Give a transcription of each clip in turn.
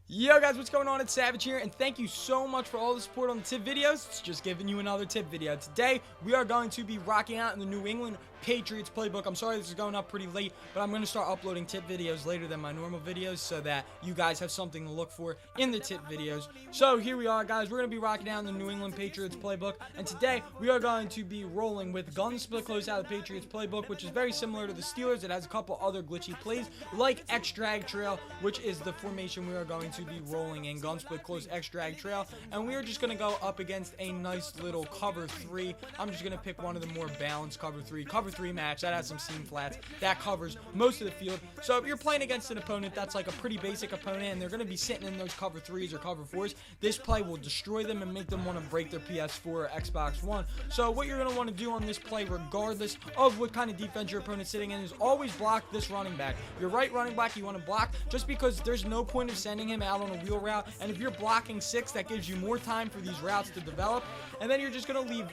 Yo guys, what's going on? It's Savage here, and thank you so much for all the support on the tip videos. It's just giving you another tip video. Today, we are going to be rocking out in the New England Patriots playbook. I'm sorry this is going up pretty late, but I'm going to start uploading tip videos later than my normal videos so that you guys have something to look for in the tip videos. So here we are, guys. We're going to be rocking out in the New England Patriots playbook, and today we are going to be rolling with gun split close out of the Patriots playbook, which is very similar to the Steelers. It has a couple other glitchy plays like X drag trail, which is the formation we are going to be rolling in, gun split close X drag trail, and we are just going to go up against a nice little cover 3. I'm just going to pick one of the more balanced cover 3 match that has some seam flats that covers most of the field. So if you're playing against an opponent that's like a pretty basic opponent and they're going to be sitting in those cover 3s or cover 4s, this play will destroy them and make them want to break their PS4 or Xbox One. So what you're going to want to do on this play, regardless of what kind of defense your opponent's sitting in, is always block this running back. Your right running back you want to block, just because there's no point of sending him out on a wheel route, and if you're blocking 6, that gives you more time for these routes to develop. And then you're just going to leave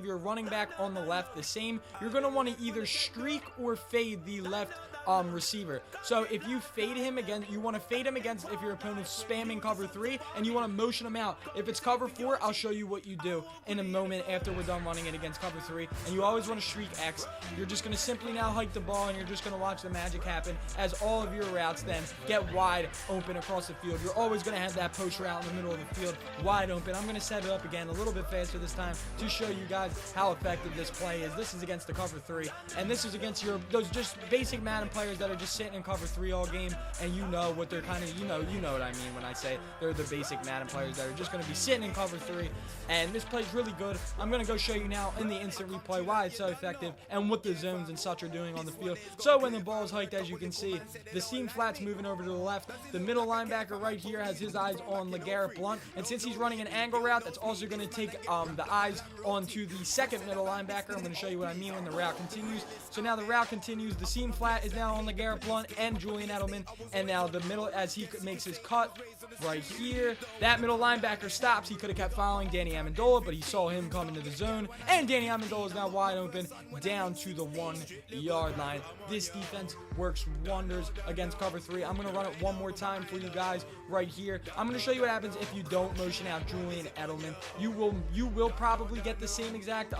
your running back on the left the same. You're going to want to either streak or fade the left receiver. So if you fade him again, you want to fade him against if your opponent's spamming cover 3 and you want to motion him out. If it's cover 4, I'll show you what you do in a moment after we're done running it against cover 3. And you always want to streak X. You're just going to simply now hike the ball, and you're just going to watch the magic happen as all of your routes then get wide open across the field. You're always going to have that post route in the middle of the field wide open. I'm going to set it up again a little bit faster this time to show you guys how effective this play is. This is against the cover 3, and this is against those just basic Madden players that are just sitting in cover 3 all game, and you know what they're kind of, you know what I mean when I say they're the basic Madden players that are just going to be sitting in cover 3. And this play is really good. I'm going to go show you now in the instant replay why it's so effective and what the zones and such are doing on the field. So when the ball is hiked, as you can see, the seam flat's moving over to the left. The middle linebacker right here has his eyes on LeGarrette Blount, and since he's running an angle route, that's also going to take the eyes onto the second middle linebacker. I'm going to show you what I mean when the route continues. So now the route continues. The seam flat is now on LeGarrette Blount and Julian Edelman, and now the middle, as he makes his cut right here, that middle linebacker stops. He could have kept following Danny Amendola, but he saw him come into the zone, and Danny Amendola is now wide open down to the 1-yard line. This defense works wonders against cover 3. I'm going to run it one more time for you guys right here. I'm going to show you what happens if you don't motion out Julian Edelman. You will probably get the same exact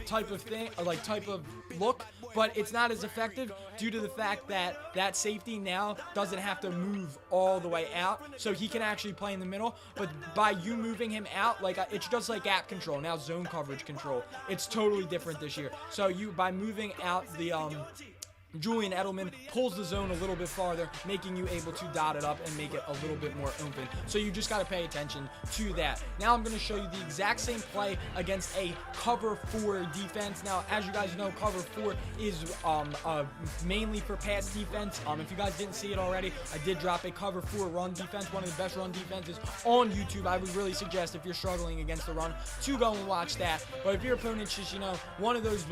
type of thing, like type of look, but it's not as effective due to the fact that that safety now doesn't have to move all the way out, so he can actually play in the middle. But by you moving him out, like it's just like gap control, now zone coverage control. It's totally different this year. So by moving out the Julian Edelman pulls the zone a little bit farther, making you able to dot it up and make it a little bit more open. So you just got to pay attention to that. Now I'm going to show you the exact same play against a cover 4 defense. Now, as you guys know, cover 4 is mainly for pass defense. If you guys didn't see it already, I did drop a cover 4 run defense, one of the best run defenses on YouTube. I would really suggest, if you're struggling against the run, to go and watch that. But if your opponent's just, one of those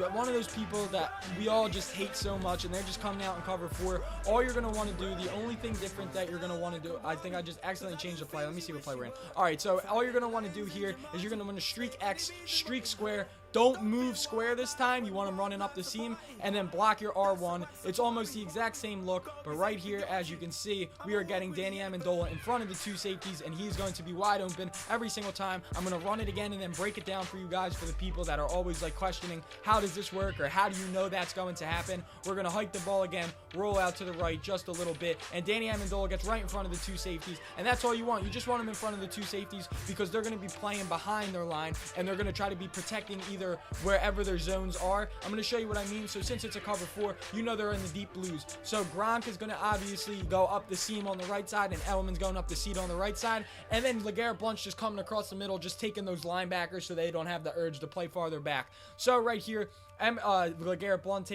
people that we all just hate so much, and they're just coming out in cover 4, all you're going to want to do, the only thing different that you're going to want to do, I think I just accidentally changed the play. Let me see what play we're in. Alright, so all you're going to want to do here is you're going to want to streak X, streak square. Don't move square this time. You want him running up the seam, and then block your R1. It's almost the exact same look, but right here, as you can see, we are getting Danny Amendola in front of the 2 safeties, and he's going to be wide open every single time. I'm going to run it again and then break it down for you guys, for the people that are always like questioning, how does this work, or how do you know that's going to happen? We're going to hike the ball again, roll out to the right just a little bit, and Danny Amendola gets right in front of the 2 safeties, and that's all you want. You just want him in front of the 2 safeties because they're going to be playing behind their line, and they're going to try to be protecting either wherever their zones are. I'm going to show you what I mean. So since it's a cover 4, they're in the deep blues. So Gronk is going to obviously go up the seam on the right side, and Edelman's going up the seat on the right side. And then LeGarrette Blount's just coming across the middle, just taking those linebackers so they don't have the urge to play farther back. So right here, LeGarrette Blount's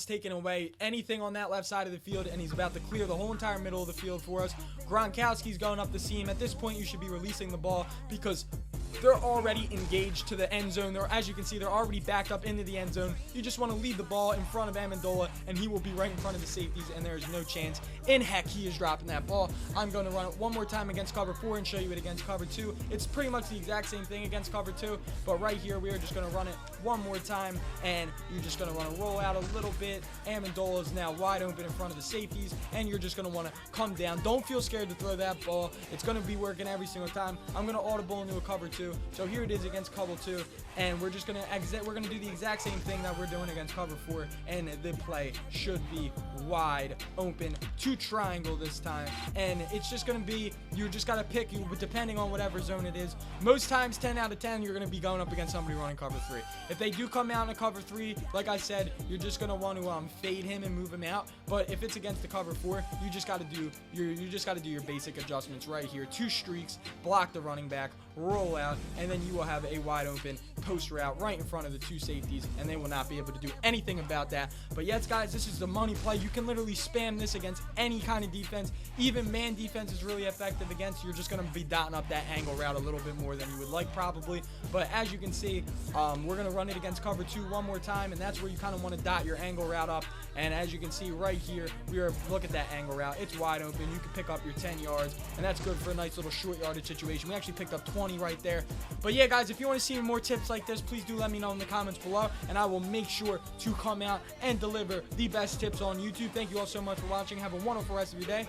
taking away anything on that left side of the field, and he's about to clear the whole entire middle of the field for us. Gronkowski's going up the seam. At this point, you should be releasing the ball because they're already engaged to the end zone. As you can see, they're already backed up into the end zone. You just want to leave the ball in front of Amendola, and he will be right in front of the safeties, and there is no chance in heck he is dropping that ball. I'm going to run it one more time against cover 4 and show you it against cover 2. It's pretty much the exact same thing against cover 2, but right here we are just going to run it one more time, and you're just going to want to roll out a little bit. Amendola is now wide open in front of the safeties, and you're just going to want to come down. Don't feel scared to throw that ball. It's going to be working every single time. I'm going to audible into a cover 2. So here it is against cover 2, and we're just going to exit. We're going to do the exact same thing that we're doing against cover 4, and the play should be wide open to triangle this time. And it's just going to be, you just got to pick, depending on whatever zone it is. Most times 10 out of 10 you're going to be going up against somebody running cover 3. If they do come out in a cover 3, like I said, you're just going to want to fade him and move him out. But if it's against the cover 4, you just got to do your basic adjustments right here. 2 streaks, block the running back, roll out, and then you will have a wide open post route right in front of the 2 safeties, and they will not be able to do anything about that. But yes, guys, this is the money play. You can literally spam this against any kind of defense. Even man defense is really effective against. You're just going to be dotting up that angle route a little bit more than you would like probably. But as you can see, we're going to run it against cover 2 one more time, and that's where you kind of want to dot your angle route up. And as you can see right here, look at that angle route. It's wide open. You can pick up your 10 yards, and that's good for a nice little short yardage situation. We actually picked up 20 right there. But yeah, guys, if you want to see more tips like this, please do let me know in the comments below, and I will make sure to come out and deliver the best tips on YouTube. Thank you all so much for watching. Have a wonderful rest of your day.